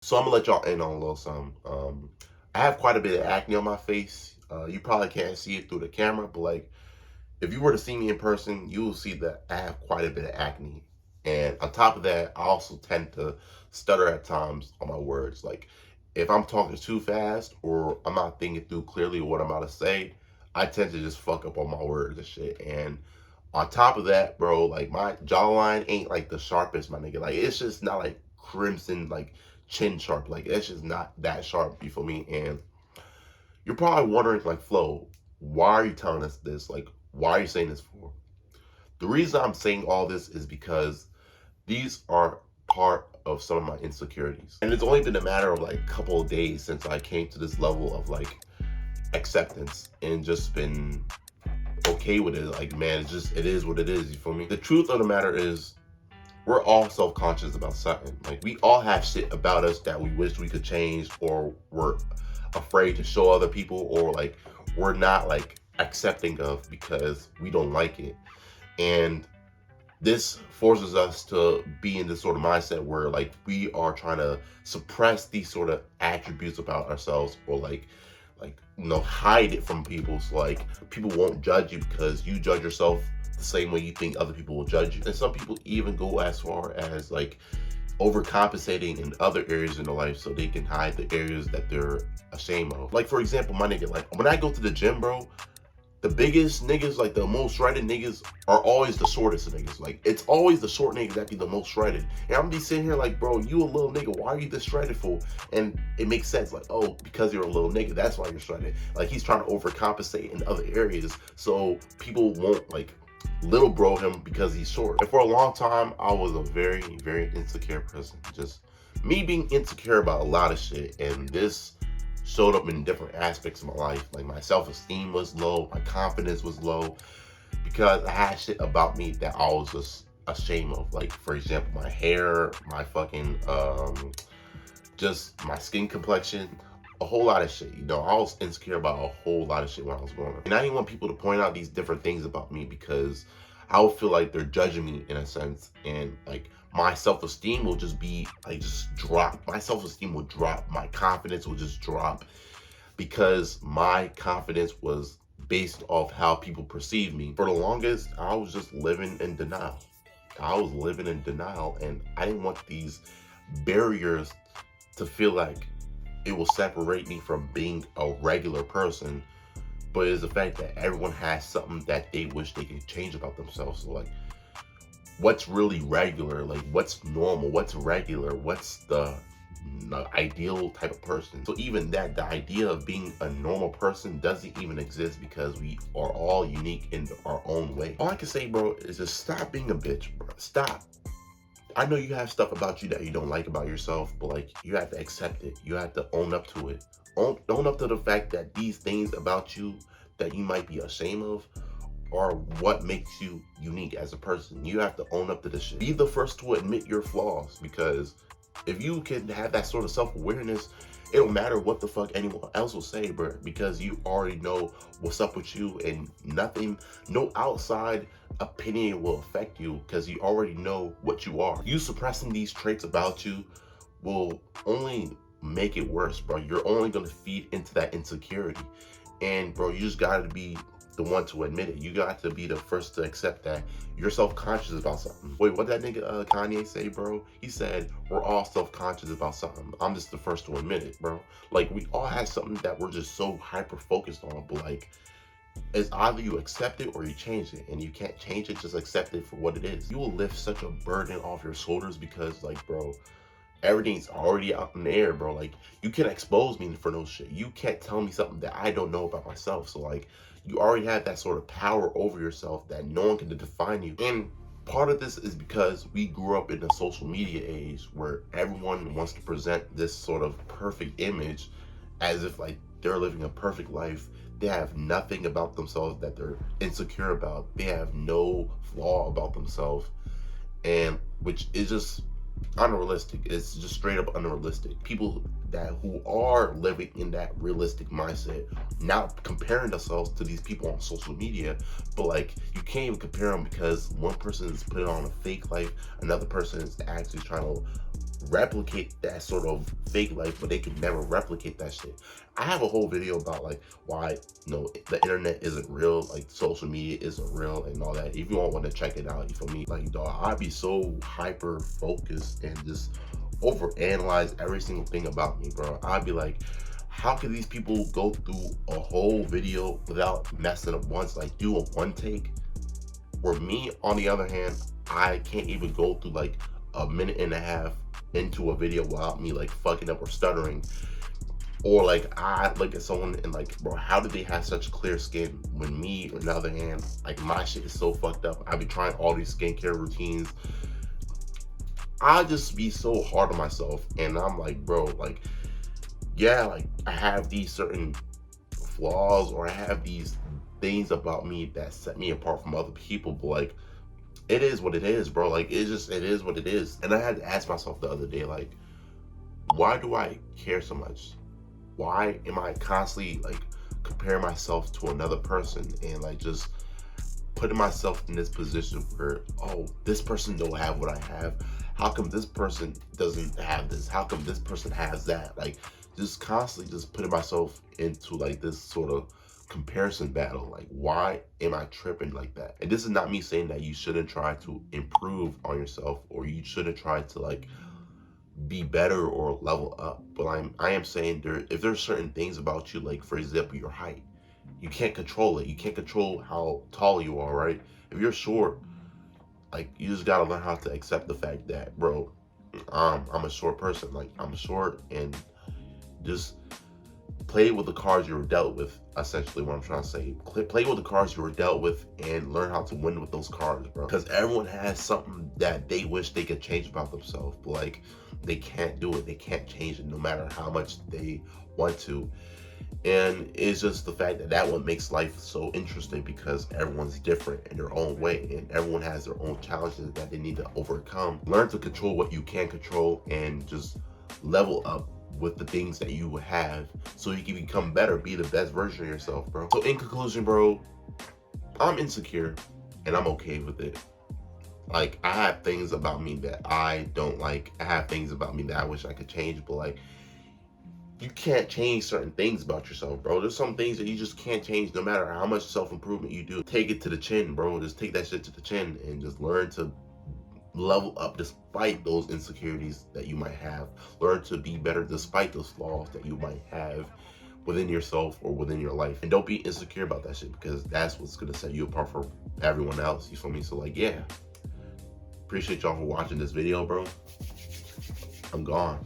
So I'm gonna let y'all in on a little something. I have quite a bit of acne on my face. You probably can't see it through the camera, but like if you were to see me in person, you will see that I have quite a bit of acne. And on top of that, I also tend to stutter at times on my words. Like if I'm talking too fast or I'm not thinking through clearly what I'm about to say, I tend to just fuck up on my words and shit. And on top of that, bro, like my jawline ain't like the sharpest, my nigga. Like it's just not like crimson, like chin sharp. Like it's just not that sharp. You feel me? And you're probably wondering, like, Flo, why are you telling us this? Like, why are you saying this for? The reason I'm saying all this is because these are part of some of my insecurities. And it's only been a matter of like a couple of days since I came to this level of like acceptance and just been okay with it. Like, man, it's just, it is what it is. You feel me? The truth of the matter is, we're all self-conscious about something. Like we all have shit about us that we wish we could change, or we're afraid to show other people, or like we're not like accepting of because we don't like it. And this forces us to be in this sort of mindset where like we are trying to suppress these sort of attributes about ourselves, or hide it from people, so like people won't judge you because you judge yourself the same way you think other people will judge you. And some people even go as far as like overcompensating in other areas in their life so they can hide the areas that they're ashamed of. Like for example, my nigga, like when I go to the gym, bro, the biggest niggas, like the most shredded niggas, are always the shortest niggas. Like it's always the short niggas that be the most shredded. And I'm gonna be sitting here like, bro, you a little nigga, why are you this shredded for? And it makes sense, like, oh, because you're a little nigga, that's why you're shredded. Like he's trying to overcompensate in other areas so people won't like little bro him because he's short. And for a long time, I was a very, very insecure person. Just me being insecure about a lot of shit, and this showed up in different aspects of my life. Like my self-esteem was low, my confidence was low, because I had shit about me that I was just ashamed of. Like for example, my hair, my fucking just my skin complexion, a whole lot of shit. You know, I was insecure about a whole lot of shit when I was growing up. And I didn't want people to point out these different things about me because I would feel like they're judging me in a sense. And like my self-esteem will just be like just drop. My self-esteem will drop. My confidence will just drop because my confidence was based off how people perceive me. For the longest, I was just living in denial. I was living in denial, and I didn't want these barriers to feel like it will separate me from being a regular person. But it's the fact that everyone has something that they wish they could change about themselves. So like, what's really regular? Like, what's normal? What's regular? What's the ideal type of person? So even that, the idea of being a normal person doesn't even exist because we are all unique in our own way. All I can say, bro, is just stop being a bitch, bro. Stop. I know you have stuff about you that you don't like about yourself, but like you have to accept it. You have to own up to it. Own up to the fact that these things about you that you might be ashamed of are what makes you unique as a person. You have to own up to this shit. Be the first to admit your flaws, because if you can have that sort of self-awareness, it don't matter what the fuck anyone else will say, bro, because you already know what's up with you, and nothing, no outside opinion will affect you because you already know what you are. You suppressing these traits about you will only make it worse, bro. You're only gonna feed into that insecurity. And bro, you just gotta be the one to admit it. You got to be the first to accept that you're self-conscious about something. Wait, what that nigga Kanye say, bro? He said, we're all self-conscious about something. I'm just the first to admit it, bro. Like, we all have something that we're just so hyper-focused on, but like, it's either you accept it or you change it. And you can't change it, just accept it for what it is. You will lift such a burden off your shoulders because, like, bro, everything's already out in the air, bro. Like, you can't expose me for no shit. You can't tell me something that I don't know about myself. So like, you already have that sort of power over yourself that no one can define you. And part of this is because we grew up in a social media age where everyone wants to present this sort of perfect image as if like they're living a perfect life. They have nothing about themselves that they're insecure about. They have no flaw about themselves, and which is just unrealistic. It's just straight up unrealistic. People who are living in that realistic mindset, not comparing themselves to these people on social media, but like you can't even compare them because one person is putting on a fake life, another person is actually trying to replicate that sort of fake life, but they can never replicate that shit. I have a whole video about like why the internet isn't real, like social media isn't real and all that. If you all want to check it out, you feel me? Like, dog, I'd be so hyper focused and just overanalyze every single thing about me, bro. I'd be like, how can these people go through a whole video without messing up once, like do a one take? Where me, on the other hand, I can't even go through like a minute and a half into a video without me like fucking up or stuttering. Or like I look at someone and like, bro, how did they have such clear skin? When me, on the other hand, like my shit is so fucked up. I be trying all these skincare routines. I just be so hard on myself, and I'm like, bro, like, yeah, like I have these certain flaws, or I have these things about me that set me apart from other people, but like, it is what it is, bro. Like, it is what it is. And I had to ask myself the other day, like, why do I care so much? Why am I constantly like comparing myself to another person and like just putting myself in this position where, oh, this person don't have what I have. How come this person doesn't have this? How come this person has that? Like, just constantly just putting myself into like this sort of comparison battle. Like, why am I tripping like that? And this is not me saying that you shouldn't try to improve on yourself, or you shouldn't try to like be better or level up, but I am saying if there's certain things about you, like for example your height, you can't control it. You can't control how tall you are, right? If you're short, like, you just gotta learn how to accept the fact that, bro, I'm a short person. Like, I'm short, and just play with the cards you were dealt with. Essentially, what I'm trying to say, play with the cards you were dealt with, and learn how to win with those cards, bro. Because everyone has something that they wish they could change about themselves, but like, they can't do it. They can't change it, no matter how much they want to. And it's just the fact that what makes life so interesting, because everyone's different in their own way, and everyone has their own challenges that they need to overcome. Learn to control what you can control, and just level up with the things that you have, so you can become better, be the best version of yourself, bro. So in conclusion, bro, I'm insecure, and I'm okay with it. Like, I have things about me that I don't like. I have things about me that I wish I could change, but like, you can't change certain things about yourself, bro. There's some things that you just can't change, no matter how much self-improvement you do. Take it to the chin, bro. Just take that shit to the chin, and just learn to level up despite those insecurities that you might have. Learn to be better despite those flaws that you might have within yourself or within your life. And don't be insecure about that shit, because that's what's gonna set you apart from everyone else. You feel me? So like, yeah. Appreciate y'all for watching this video, bro. I'm gone.